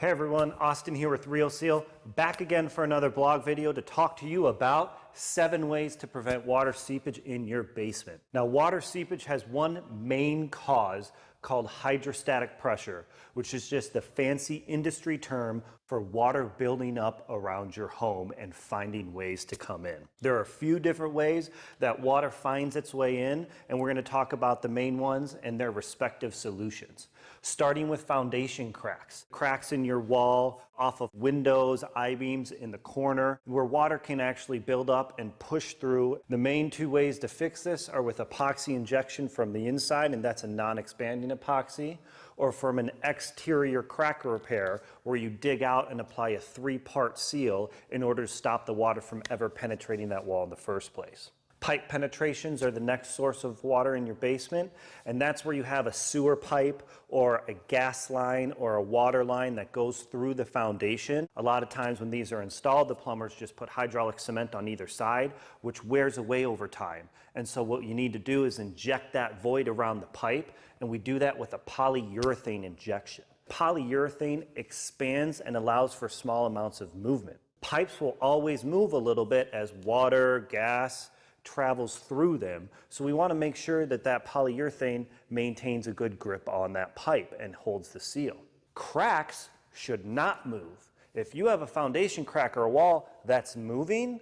Hey everyone, Austin here with Real Seal, back again for another blog video to talk to you about 7 ways to prevent water seepage in your basement. Now, water seepage has one main cause called hydrostatic pressure, which is just the fancy industry term for water building up around your home and finding ways to come in. There are a few different ways that water finds its way in, and we're going to talk about the main ones and their respective solutions. Starting with foundation cracks. Cracks in your wall, off of windows, I-beams in the corner, where water can actually build up and push through. The main 2 ways to fix this are with epoxy injection from the inside, and that's a non-expanding epoxy, or from an exterior crack repair where you dig out and apply a 3-part seal in order to stop the water from ever penetrating that wall in the first place. Pipe penetrations are the next source of water in your basement, and that's where you have a sewer pipe or a gas line or a water line that goes through the foundation. A lot of times when these are installed, the plumbers just put hydraulic cement on either side, which wears away over time. And so what you need to do is inject that void around the pipe, and we do that with a polyurethane injection. Polyurethane expands and allows for small amounts of movement. Pipes will always move a little bit as water, gas, travels through them, so we want to make sure that that polyurethane maintains a good grip on that pipe and holds the seal. Cracks should not move. If you have a foundation crack or a wall that's moving,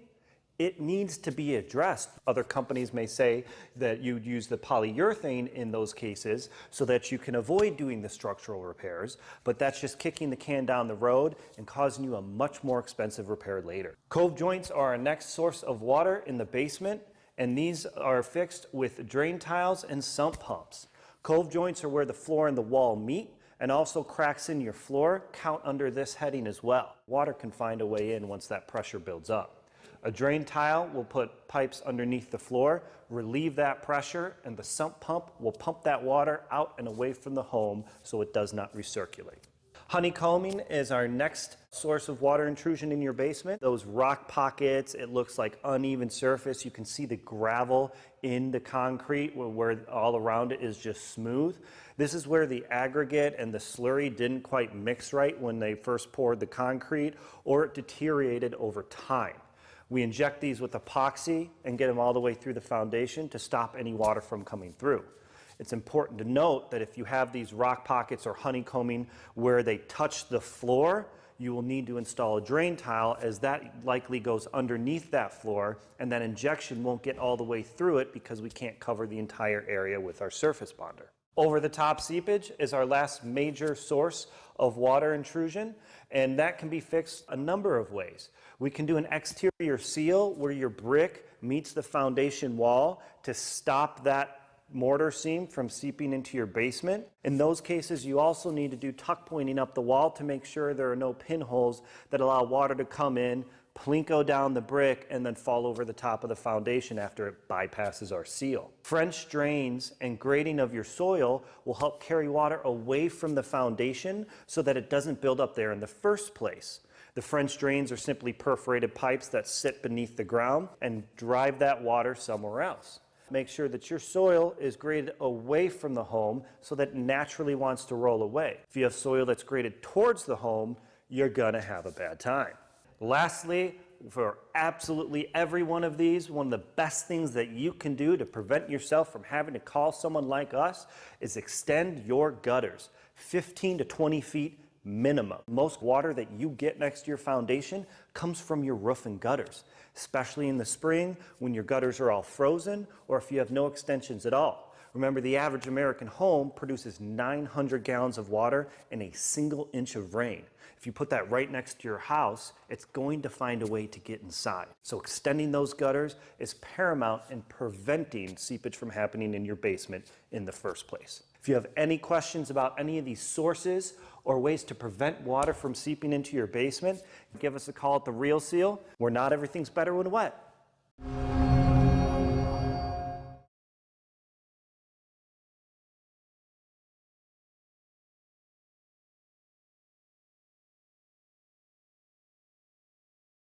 it needs to be addressed. Other companies may say that you'd use the polyurethane in those cases so that you can avoid doing the structural repairs, but that's just kicking the can down the road and causing you a much more expensive repair later. Cove joints are our next source of water in the basement, and these are fixed with drain tiles and sump pumps. Cove joints are where the floor and the wall meet, and also cracks in your floor count under this heading as well. Water can find a way in once that pressure builds up. A drain tile will put pipes underneath the floor, relieve that pressure, and the sump pump will pump that water out and away from the home so it does not recirculate. Honeycombing is our next source of water intrusion in your basement. Those rock pockets, it looks like uneven surface. You can see the gravel in the concrete where all around it is just smooth. This is where the aggregate and the slurry didn't quite mix right when they first poured the concrete, or it deteriorated over time. We inject these with epoxy and get them all the way through the foundation to stop any water from coming through. It's important to note that if you have these rock pockets or honeycombing where they touch the floor, you will need to install a drain tile, as that likely goes underneath that floor, and that injection won't get all the way through it because we can't cover the entire area with our surface bonder. Over-the-top seepage is our last major source of water intrusion, and that can be fixed a number of ways. We can do an exterior seal where your brick meets the foundation wall to stop that mortar seam from seeping into your basement. In those cases, you also need to do tuck pointing up the wall to make sure there are no pinholes that allow water to come in, plinko down the brick, and then fall over the top of the foundation after it bypasses our seal. French drains and grading of your soil will help carry water away from the foundation so that it doesn't build up there in the first place. The French drains are simply perforated pipes that sit beneath the ground and drive that water somewhere else. Make sure that your soil is graded away from the home so that it naturally wants to roll away. If you have soil that's graded towards the home, you're gonna have a bad time. Lastly, for absolutely every one of these, one of the best things that you can do to prevent yourself from having to call someone like us is extend your gutters 15 to 20 feet minimum. Most water that you get next to your foundation comes from your roof and gutters, especially in the spring when your gutters are all frozen or if you have no extensions at all. Remember, the average American home produces 900 gallons of water in a single inch of rain. If you put that right next to your house, it's going to find a way to get inside. So extending those gutters is paramount in preventing seepage from happening in your basement in the first place. If you have any questions about any of these sources or ways to prevent water from seeping into your basement, give us a call at The Real Seal, where not everything's better when wet.